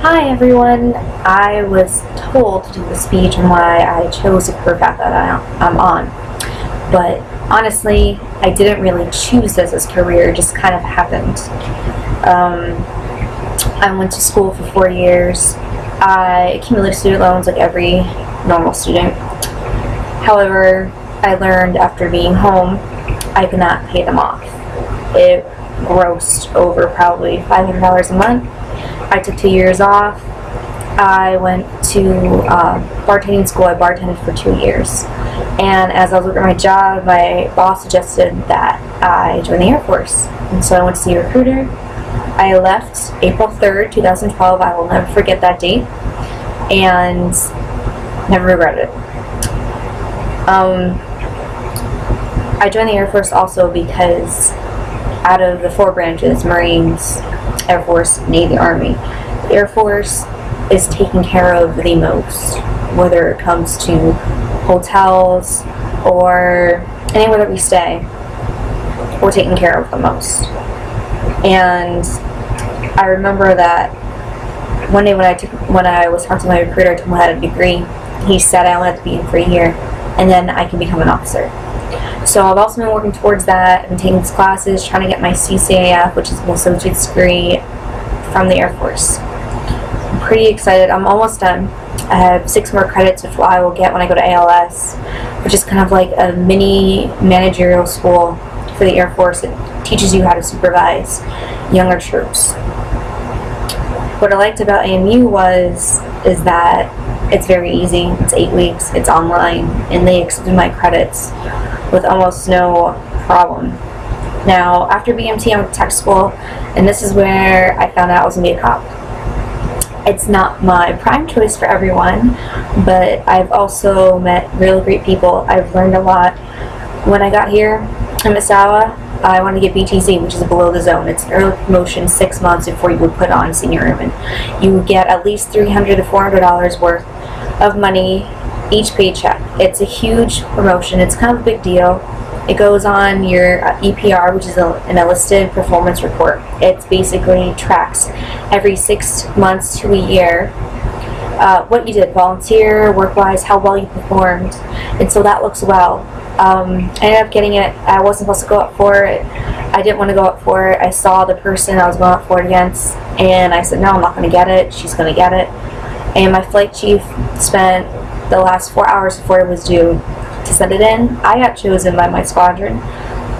Hi everyone. I was told to do a speech on why I chose the career path that I'm on. But honestly, I didn't really choose this as a career, it just kind of happened. I went to school for 4 years. I accumulated student loans like every normal student. However, I learned after being home, I could not pay them off. It grossed over probably $500 a month. I took 2 years off. I went to bartending school. I bartended for 2 years. And as I was looking at my job, my boss suggested that I join the Air Force. And so I went to see a recruiter. I left April 3rd, 2012. I will never forget that date. And never regret it. I joined the Air Force also because out of the 4 branches, Marines, Air Force, Navy, Army, the Air Force is taken care of the most, whether it comes to hotels or anywhere that we stay. We're taken care of the most. And I remember that one day when I was talking to my recruiter, I told him I had a degree. He said I only had to be in for a year, and then I can become an officer. So I've also been working towards that and taking these classes, trying to get my CCAF, which is an associate's degree from the Air Force. I'm pretty excited. I'm almost done. I have 6 more credits, which I will get when I go to ALS, which is kind of like a mini managerial school for the Air Force. It teaches you how to supervise younger troops. What I liked about AMU is that it's very easy. It's 8 weeks. It's online, and they accepted my credits with almost no problem. Now, after BMT, I went to tech school, and this is where I found out I was going to be a cop. It's not my prime choice for everyone, but I've also met really great people. I've learned a lot. When I got here in Misawa, I wanted to get BTZ, which is below the zone. It's an early promotion 6 months before you would put on senior airman. You get at least $300 to $400 worth of money each paycheck. It's a huge promotion. It's kind of a big deal. It goes on your EPR, which is an enlisted performance report. It basically tracks every 6 months to a year what you did, volunteer, work-wise, how well you performed, and so that looks well. I ended up getting it. I wasn't supposed to go up for it. I didn't want to go up for it. I saw the person I was going up for it against, and I said, no, I'm not going to get it. She's going to get it. And my flight chief spent the last 4 hours before it was due to send it in. I got chosen by my squadron,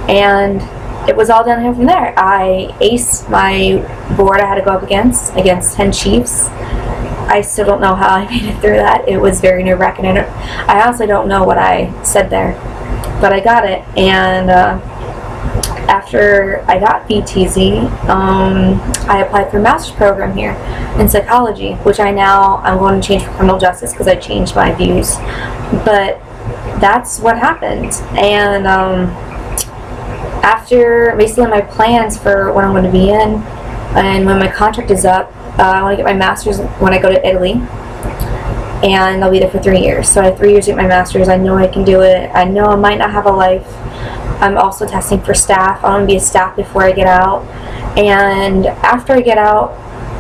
and it was all downhill from there. I aced my board I had to go up against 10 chiefs. I still don't know how I made it through that. It was very nerve-wracking. I honestly don't know what I said there, but I got it. And after I got BTZ, I applied for a master's program here in psychology, which I'm going to change for criminal justice because I changed my views. But that's what happened. And after basically my plans for what I'm going to be in, and when my contract is up, I want to get my master's when I go to Italy, and I'll be there for 3 years. So I have 3 years to get my master's. I know I can do it. I know I might not have a life. I'm also testing for staff. I want to be a staff before I get out. And after I get out,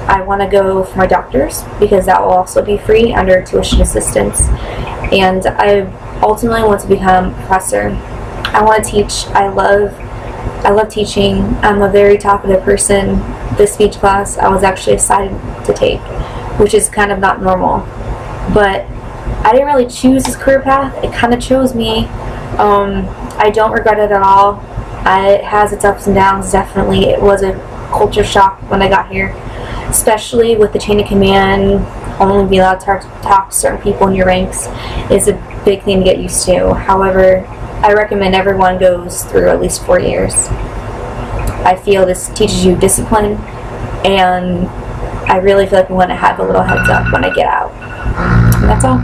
I want to go for my doctor's because that will also be free under tuition assistance. And I ultimately want to become a professor. I want to teach. I love teaching. I'm a very talkative person. This speech class I was actually assigned to take, which is kind of not normal. But I didn't really choose this career path. It kind of chose me. I don't regret it at all. It has its ups and downs, definitely. It was a culture shock when I got here, especially with the chain of command. Only being allowed to talk to certain people in your ranks is a big thing to get used to. However, I recommend everyone goes through at least 4 years. I feel this teaches you discipline, and I really feel like I'm going to have a little heads up when I get out. And that's all.